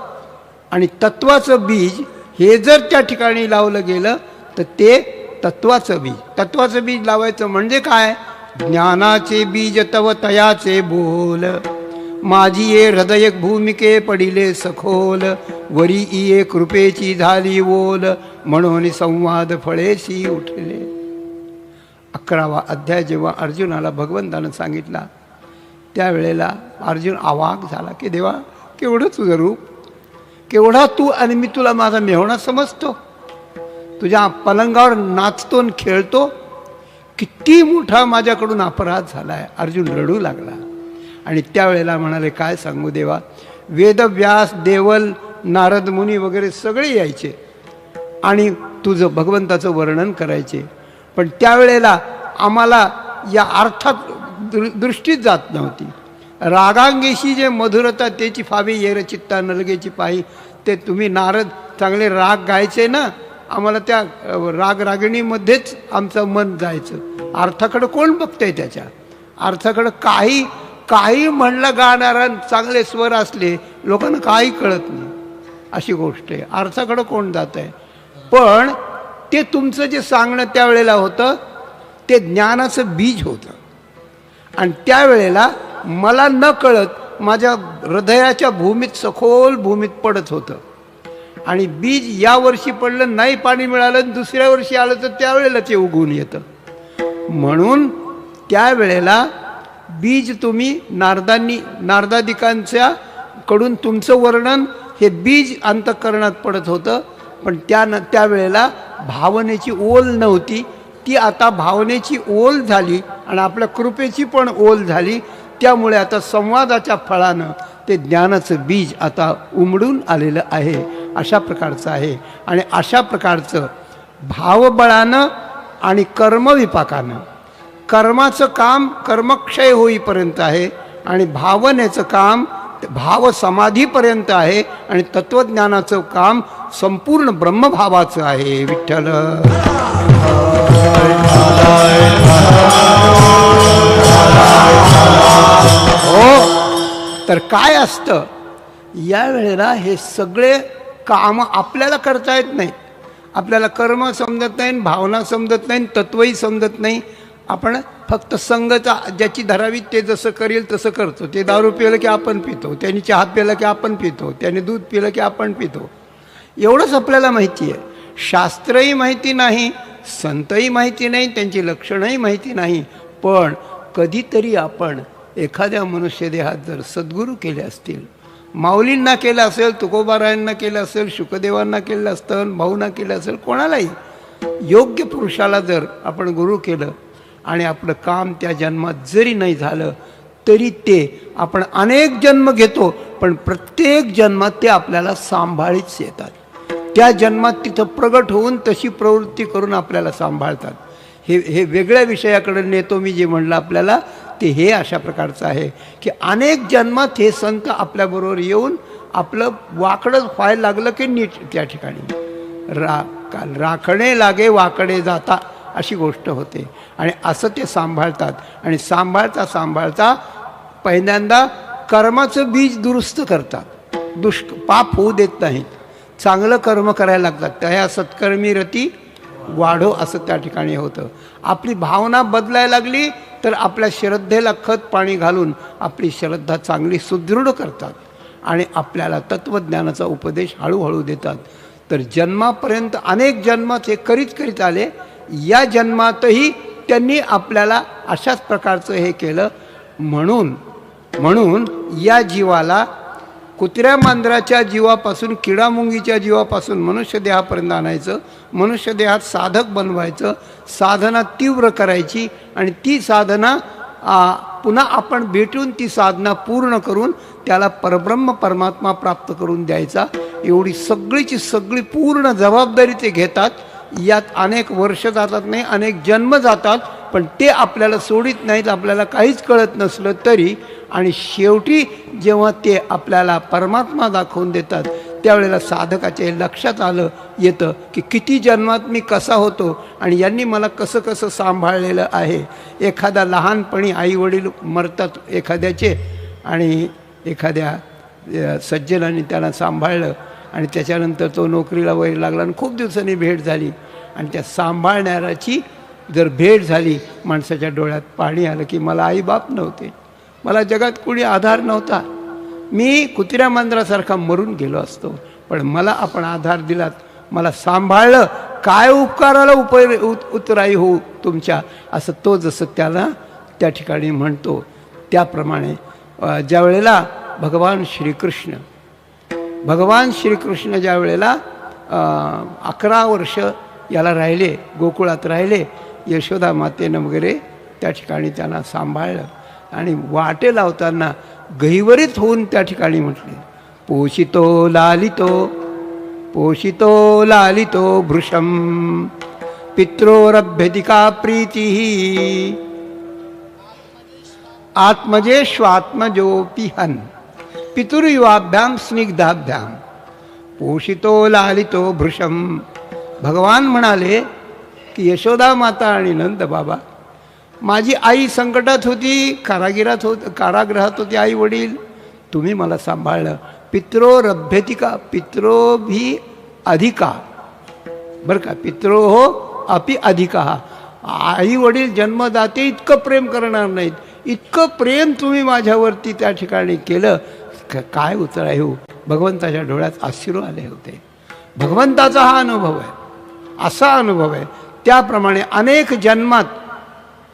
A: आणि तत्वाचं बीज हे जर त्या ठिकाणी लावलं गेलं तर ते तत्वाचं बीज लावायचं म्हणजे काय? ज्ञानाचे बीज तव तयाचे बोल, माझी ये हृदय भूमिके पडिले सखोल, वरी इये कृपेची झाली ओल, म्हणून संवाद फळेशी उठले. 11वा अध्याय जेव्हा अर्जुनाला भगवंतानं सांगितला त्यावेळेला अर्जुन अवाक झाला की देवा, केवढं तुझं रूप, केवढा तू, आणि मी तुला माझा मेहुणा समजतो, तुझ्या पलंगावर नाचतो आणि खेळतो, किती मोठा माझ्याकडून अपराध झाला आहे. अर्जुन रडू लागला. आणि त्यावेळेला म्हणाले काय सांगू देवा, वेदव्यास, देवल, नारद मुनी वगैरे सगळे यायचे आणि तुझं भगवंताचं वर्णन करायचे, पण त्यावेळेला आम्हाला या अर्थात दृष्टीच जात नव्हती. रागांगेशी जे मधुरता त्याची फावी येर चित्ता नलगेची पाही, ते तुम्ही नारद चांगले राग गायचे ना, आम्हाला त्या रागरागिणीमध्येच आमचं मन जायचं. अर्थाकडं कोण बघतंय? त्याच्या अर्थाकडं काही म्हणलं गाणारा चांगले स्वर असले लोकांना काही कळत नाही, अशी गोष्ट आहे. अर्थाकडं कोण जात आहे? पण ते तुमचं जे सांगणं त्यावेळेला होतं ते ज्ञानाचं बीज होतं. आणि त्यावेळेला मला न कळत माझ्या हृदयाच्या भूमीत सखोल भूमीत पडत होतं. आणि बीज या वर्षी पडलं, नाही पाणी मिळालं, दुसऱ्या वर्षी आलं तर त्यावेळेला ते उगवून येतं. म्हणून त्यावेळेला बीज तुम्ही नारदादिकांच्या कडून तुमचं वर्णन हे बीज अंतःकरणात पडत होतं. पण त्यावेळेला भावनेची ओल नव्हती, ती आता भावनेची ओल झाली आणि आपल्या कृपेची पण ओल झाली. त्यामुळे आता संवादाच्या फळानं ते ज्ञानाचं बीज आता उमडून आलेलं आहे. अशा प्रकारचं आहे. आणि अशा प्रकारचं भावबळानं आणि कर्मविपाकानं कर्माचं काम कर्मक्षय होईपर्यंत आहे आणि भावनेचं काम भाव समाधीपर्यंत आहे आणि तत्वज्ञानाचं काम संपूर्ण ब्रह्मभावाचं आहे. विठ्ठल हो. तर काय असतं या वेळेला हे सगळे काम आपल्याला करता येत नाही. आपल्याला कर्म समजत नाही, भावना समजत नाही, तत्वही समजत नाही. आपण फक्त संगचा ज्याची धरावी ते जसं करेल तसं करतो. ते दारू पिलं की आपण पितो, त्यांनी चहा पिलं की आपण पितो, त्याने दूध पिलं की आपण पितो. एवढंच आपल्याला माहिती आहे. शास्त्रही माहिती नाही, संतही माहिती नाही, त्यांची लक्षणंही माहिती नाही. पण कधीतरी आपण एखाद्या मनुष्यदेहात जर सद्गुरू केले असतील, माऊलींना केलं असेल, तुकोबारायांना केलं असेल, शुकदेवांना केलं असतं, भाऊंना केलं असेल, कोणालाही योग्य पुरुषाला जर आपण गुरु केलं आणि आपलं काम त्या जन्मात जरी नाही झालं तरी ते आपण अनेक जन्म घेतो, पण प्रत्येक जन्मात ते आपल्याला सांभाळीच येतात. त्या जन्मात तिथं प्रगट होऊन तशी प्रवृत्ती करून आपल्याला सांभाळतात. हे वेगळ्या विषयाकडे नेतो मी. जे म्हणलं आपल्याला ते हे अशा प्रकारचं आहे की अनेक जन्मात हे संत आपल्याबरोबर येऊन आपलं वाकडं व्हायला लागलं की नीट त्या ठिकाणी राखणे लागे वाकडे जाता अशी गोष्ट होते. आणि असं ते सांभाळतात. आणि सांभाळता सांभाळता पहिल्यांदा कर्माचं बीज दुरुस्त करतात. पाप होऊ देत नाहीत. चांगलं कर्म करायला लागतात. त्या सत्कर्मी रती वाढो असं त्या ठिकाणी होतं. आपली भावना बदलायला लागली तर आपल्या श्रद्धेला खत पाणी घालून आपली श्रद्धा चांगली सुदृढ करतात आणि आपल्याला तत्त्वज्ञानाचा उपदेश हळूहळू देतात. तर जन्मापर्यंत अनेक जन्मात हे करीत आले. या जन्मातही त्यांनी आपल्याला अशाच प्रकारचं हे केलं. म्हणून या जीवाला कुत्र्या मांजराच्या जीवापासून किडामुंगीच्या जीवापासून मनुष्य देहापर्यंत आणायचं, मनुष्य देहात साधक बनवायचं, साधना तीव्र करायची आणि ती साधना पुन्हा आपण भेटून ती साधना पूर्ण करून त्याला परब्रह्म परमात्मा प्राप्त करून द्यायचा. एवढी सगळीची सगळी पूर्ण जबाबदारी ते घेतात. यात अनेक वर्ष जातात नाही, अनेक जन्म जातात, पण ते आपल्याला सोडित नाहीत. आपल्याला काहीच कळत नसलं तरी. आणि शेवटी जेव्हा ते आपल्याला परमात्मा दाखवून देतात त्यावेळेला साधकाच्या लक्षात येतं की किती जन्मात मी कसा होतो आणि यांनी मला कसं कसं सांभाळलेलं आहे. एखादा लहानपणी आईवडील मरतात एखाद्याचे आणि एखाद्या सज्जनाने त्यांना सांभाळलं आणि त्याच्यानंतर तो नोकरीला वगैरे लागला आणि खूप दिवसांनी भेट झाली आणि त्या सांभाळणाऱ्याची जर भेट झाली, माणसाच्या डोळ्यात पाणी आलं की मला आई बाप नव्हते, मला जगात कुणी आधार नव्हता, मी कुत्र्या मांजरासारखा मरून गेलो असतो, पण मला आपण आधार दिलात, मला सांभाळलं, काय उपकाराला उतराई होऊ तुमच्या, असं तो जसं त्याला त्या ठिकाणी म्हणतो. त्याप्रमाणे ज्या वेळेला भगवान श्रीकृष्ण ज्या वेळेला 11 वर्ष याला राहिले, गोकुळात राहिले, यशोदा मातेनं वगैरे त्या ठिकाणी त्यांना सांभाळलं आणि वाटे लावताना गहिवरीत होऊन त्या ठिकाणी म्हटले, पोषितो लालितो भृशं पित्रोरभ्यधिका प्रीतिः आत्मजेष्वात्मजोऽपि हन् पितुर्युवाभ्याम स्निग्धाभ्याम पोषितो लालितो भृशं. भगवान म्हणाले की यशोदा माता आणि नंद बाबा, माझी आई संकटात होती, कारागृहात होती आई वडील, तुम्ही मला सांभाळलं. पित्रोरभ्यतिका, पित्रो भी अधिका, बरं का. पितरो हो अपि अधिकः. आई वडील जन्मदाते इतकं प्रेम करणार नाहीत, इतकं प्रेम तुम्ही माझ्यावरती त्या ठिकाणी केलं. काय उत्तर आहे हो. भगवंताच्या डोळ्यात अश्रू आले होते. भगवंताचा हा अनुभव आहे, असा अनुभव आहे. त्याप्रमाणे अनेक जन्मात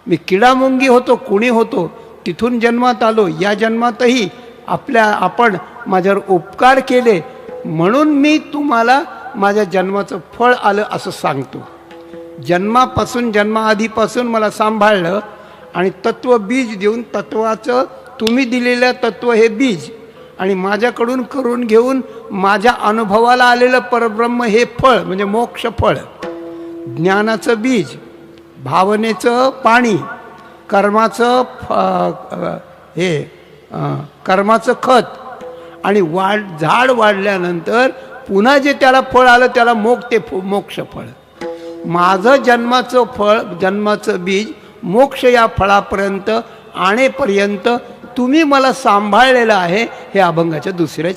A: मी किडामुंगी होतो, कुणी होतो, तिथून जन्मात आलो. या जन्मातही आपण माझ्यावर उपकार केले म्हणून मी तुम्हाला माझ्या जन्माचं फळ आलं असं सांगतो. जन्मापासून जन्माआधीपासून मला सांभाळलं आणि तत्व बीज देऊन, तत्वाचं तुम्ही दिलेलं तत्व हे बीज आणि माझ्याकडून करून घेऊन माझ्या अनुभवाला आलेलं परब्रह्म हे फळ म्हणजे मोक्ष फळ. ज्ञानाचं बीज, भावनेचं पाणी, कर्माचं कर्माचं खत आणि झाड वाढल्यानंतर पुन्हा जे त्याला फळ आलं त्याला मोक्ष फळ. माझं जन्माचं फळ, जन्माचं बीज मोक्ष या फळापर्यंत आणेपर्यंत तुम्ही मला सांभाळलेलं आहे. हे अभंगाच्या दुसऱ्या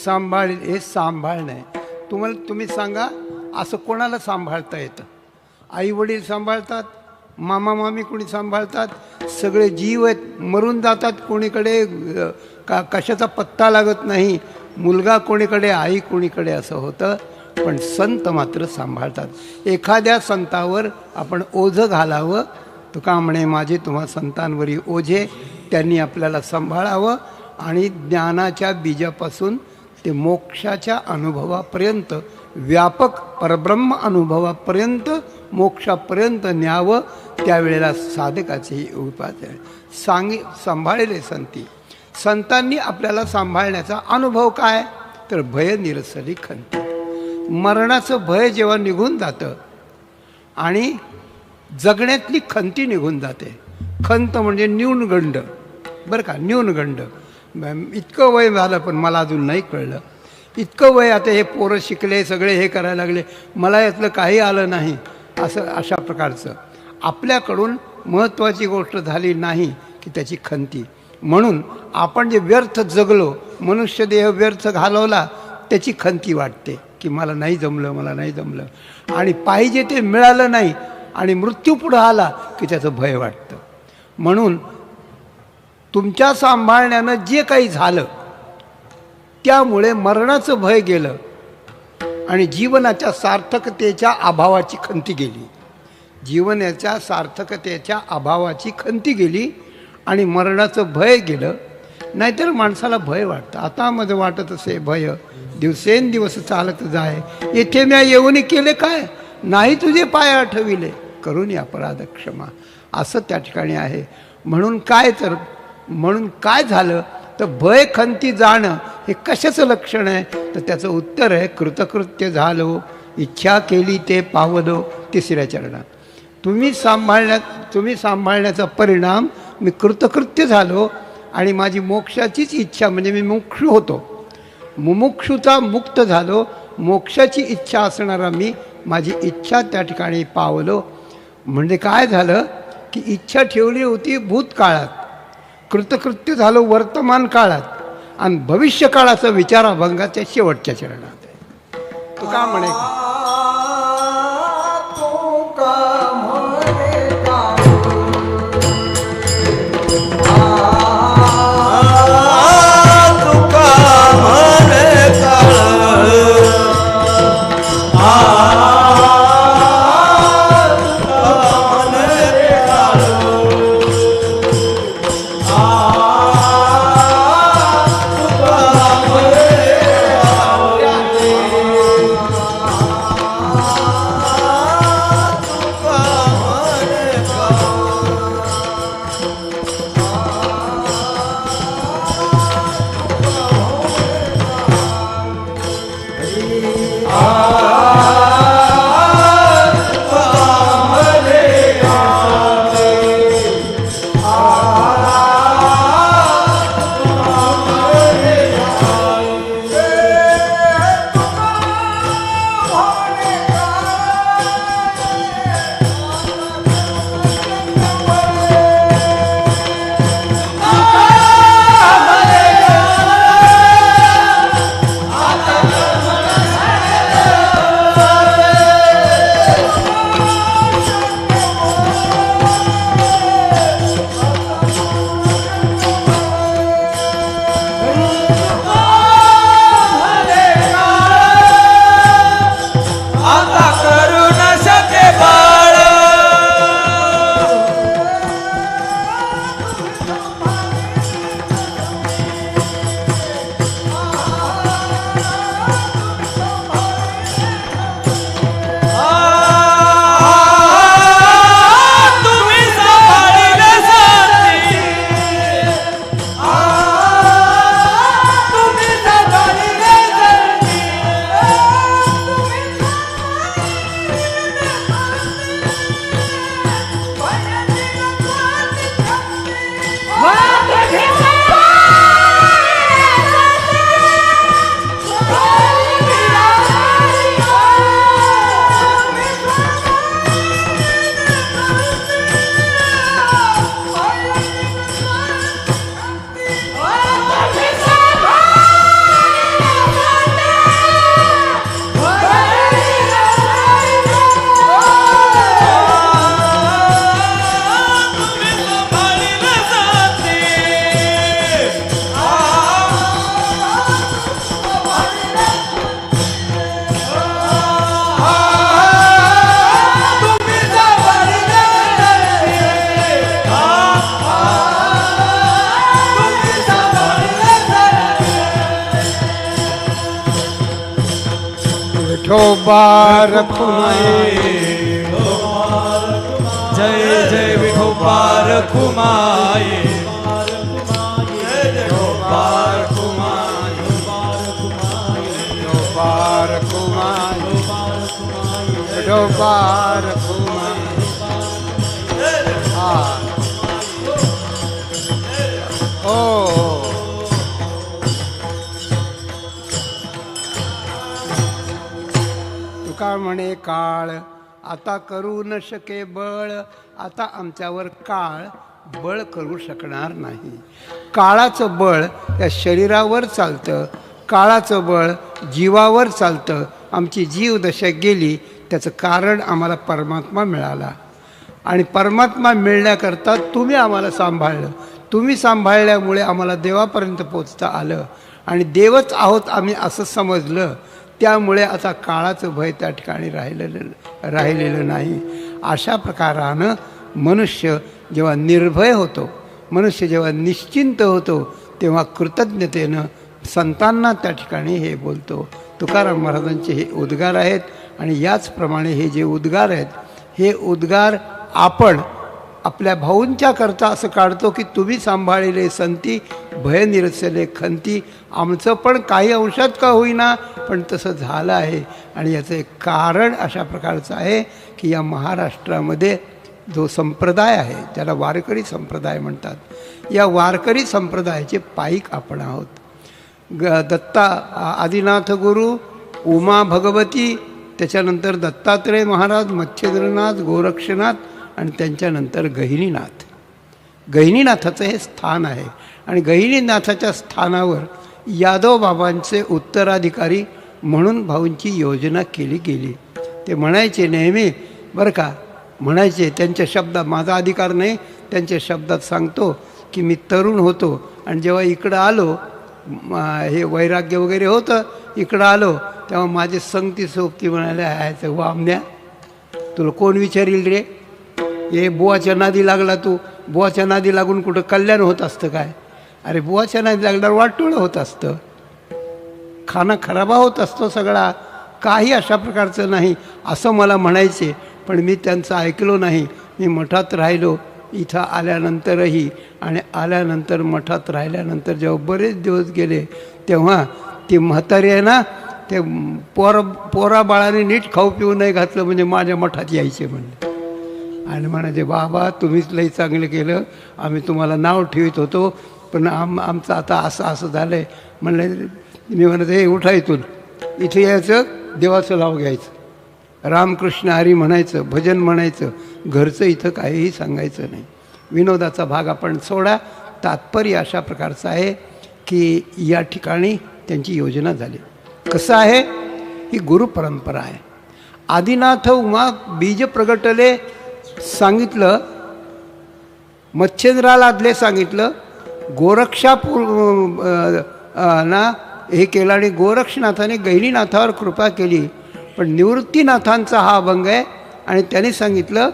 A: सांभाळ. हे सांभाळणं आहे. तुम्ही सांगा असं कोणाला सांभाळता येतं? आई वडील सांभाळतात, मामा मामी कोणी सांभाळतात, सगळे जीव आहेत मरून जातात, कोणीकडे कशाचा पत्ता लागत नाही, मुलगा कोणीकडे आई कोणीकडे असं होतं. पण संत मात्र सांभाळतात. एखाद्या संतावर आपण ओझं घालावं, तुका म्हणे माझे तुम्हा संतांवरी ओझे, त्यांनी आपल्याला सांभाळावं आणि ज्ञानाच्या बीजापासून ते मोक्षाच्या अनुभवापर्यंत, व्यापक परब्रह्म अनुभवापर्यंत, मोक्षापर्यंत न्यावं. त्यावेळेला साधकाचे उपाय सांभाळले संतांनी आपल्याला सांभाळण्याचा अनुभव काय तर भय निरसली खंत. मरणाचं भय जेव्हा निघून जातं आणि जगण्यातली खंती निघून जाते. खंत म्हणजे न्यूनगंड, बरं का, न्यूनगंड. इतकं वय झालं पण मला अजून नाही कळलं, इतकं वय, आता हे पोरं शिकले, सगळे हे करायला लागले, मला यातलं काही आलं नाही, असं अशा प्रकारचं आपल्याकडून महत्त्वाची गोष्ट झाली नाही की त्याची खंती. म्हणून आपण जे व्यर्थ जगलो, मनुष्यदेह व्यर्थ घालवला, त्याची खंती वाटते. की मला नाही जमलं आणि पाहिजे ते मिळालं नाही आणि मृत्यू पुढं आला की त्याचं भय वाटतं. म्हणून तुमच्या सांभाळण्यानं जे काही झालं त्यामुळे मरणाचं भय गेलं आणि जीवनाच्या सार्थकतेच्या अभावाची खंती गेली. जीवनाच्या सार्थकतेच्या अभावाची खंती गेली आणि मरणाचं भय गेलं. नाहीतर माणसाला भय वाटतं. आता मध्ये वाटत असे भय दिवसेंदिवस चालत जाय, येथे म्या येऊन केले काय, नाही तुझे पाय आठविले, करून अपराध क्षमा, असं त्या ठिकाणी आहे. म्हणून काय झालं तर भय खंती जाणं हे कशाचं लक्षण आहे तर त्याचं उत्तर आहे कृतकृत्य झालो, इच्छा केली ते पावलो. तिसऱ्या चरणात तुम्ही सांभाळण्याचा परिणाम मी कृतकृत्य झालो आणि माझी मोक्षाचीच इच्छा म्हणजे मी मुमुक्षू होतो, मुमुक्षुता मुक्त झालो, मोक्षाची इच्छा असणारा मी माझी इच्छा त्या ठिकाणी पावलो. म्हणजे काय झालं की इच्छा ठेवली होती भूतकाळात, कृतकृत्य झालो वर्तमान काळात आणि भविष्य काळाचा विचाराभंगाच्या शेवटच्या चरणात आहे. तो का म्हणे विठोबा रखुमाई,
B: जय जय विठोबा रखुमाई,
A: विठोबा रखुमाई, विठोबा रखुमाई, विठोबा रखुमाई. तुका म्हणे काळ आता करू न शके बळ, आता आमच्यावर काळ बळ करू शकणार नाही. काळाचं बळ त्या शरीरावर चालतं, काळाचं बळ जीवावर चालतं, आमची जीवदशा गेली त्याचं कारण आम्हाला परमात्मा मिळाला आणि परमात्मा मिळण्याकरता तुम्ही आम्हाला सांभाळलं. तुम्ही सांभाळल्यामुळे आम्हाला देवापर्यंत पोचता आलं आणि देवच आहोत आम्ही असं समजलं. त्यामुळे आता काळाचं भय त्या ठिकाणी राहिलेलं नाही. अशा प्रकारानं मनुष्य जेव्हा निर्भय होतो, मनुष्य जेव्हा निश्चिंत होतो, तेव्हा कृतज्ञतेनं संतांना त्या ठिकाणी हे बोलतो. तुकाराम महाराजांचे हे उद्गार आहेत आणि याचप्रमाणे हे जे उद्गार आहेत, हे उद्गार आपण आपल्या भाऊंच्या करता असं काढतो की तुम्ही सांभाळलेले संती भय निरसले खंती. आमचं पण काही अंशात का होईना पण तसं झालं आहे आणि याचं एक कारण अशा प्रकारचं आहे की या महाराष्ट्रामध्ये जो संप्रदाय आहे, ज्याला वारकरी संप्रदाय म्हणतात, या वारकरी संप्रदायाचे पाईक आपण आहोत. दत्ता आदिनाथ गुरु, उमा भगवती, त्याच्यानंतर दत्तात्रेय महाराज, मच्छिंद्रनाथ, गोरक्षनाथ आणि त्यांच्यानंतर गहिनीनाथ. गहिनीनाथाचं हे स्थान आहे आणि गहिनीनाथाच्या स्थानावर यादव बाबांचे उत्तराधिकारी म्हणून भाऊंची योजना केली गेली. ते म्हणायचे नेहमी, बरं का, म्हणायचे त्यांच्या शब्दात, माझा अधिकार नाही, त्यांच्या शब्दात सांगतो की मी तरुण होतो आणि जेव्हा इकडं आलो, हे वैराग्य वगैरे होतं, इकडं आलो तेव्हा माझे संगती सोबती म्हणाले, आहे वामण्या तुला कोण विचारील रे, हे बुवाच्या नादी लागला तू, बुवाच्या नादी लागून कुठं कल्याण होत असतं काय? अरे बुवाच्या नादी लागल्यावर वाटोळं होत असतं, खाना खराबा होत असतो सगळा, काही अशा प्रकारचं नाही असं मला म्हणायचे. पण मी त्यांचं ऐकलो नाही. मी मठात राहिलो इथं आल्यानंतरही आणि आल्यानंतर मठात राहिल्यानंतर जेव्हा बरेच दिवस गेले तेव्हा ती म्हातारी आहे ना, ते पोरा बाळाने नीट खाऊ पिऊ नाही घातलं म्हणजे माझ्या मठात यायचे म्हणले आणि म्हणायचे, बाबा तुम्हीच लई चांगलं केलं, आम्ही तुम्हाला नाव ठेवीत होतो पण आमचं आता असं झालं आहे. म्हणलं, मी म्हणत हे उठा इथून, इथे यायचं, देवाचं नाव घ्यायचं, रामकृष्ण हरी म्हणायचं, भजन म्हणायचं, घरचं इथं काहीही सांगायचं नाही. विनोदाचा भाग आपण सोडा. तात्पर्य अशा प्रकारचं आहे की या ठिकाणी त्यांची योजना झाली. कसं आहे, ही गुरुपरंपरा आहे. आदिनाथ उमा बीज प्रगटले सांगितलं, मच्छिंद्रालादले सांगितलं, गोरक्षापूर ना हे केलं आणि गोरक्षनाथाने गहिनीनाथावर कृपा केली. पण निवृत्तीनाथांचा हा अभंग आहे आणि त्याने सांगितलं,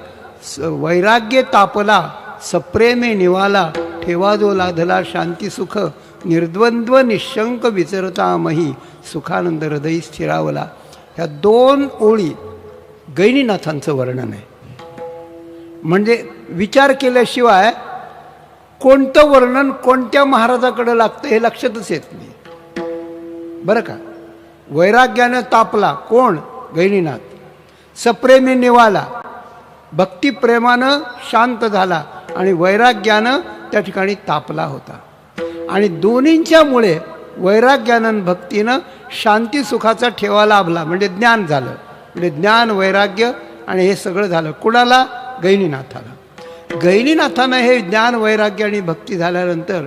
A: वैराग्य तापला सप्रेमे निवाला, ठेवा जो लाधला शांती सुख, निर्द्वंद्व निशंक विचरता मही, सुखानंद हृदयी स्थिरावला. ह्या 2 ओळी गहिनीनाथांचं वर्णन आहे. म्हणजे विचार केल्याशिवाय कोणतं वर्णन कोणत्या महाराजाकडे लागतं हे लक्षातच येत नाही, बरं का. वैराग्यानं तापला कोण? गहिनीनाथ. सप्रेमी निवाला, भक्तिप्रेमानं शांत झाला आणि वैराग्यानं त्या ठिकाणी तापला होता. आणि दोन्हींच्यामुळे वैराग्यानं भक्तीनं शांती सुखाचा ठेवा लाभला, म्हणजे ज्ञान झालं. म्हणजे ज्ञान, वैराग्य आणि हे सगळं झालं कुणाला? गहिनीनाथाला. गहिनीनाथानं हे ज्ञान, वैराग्य आणि भक्ती झाल्यानंतर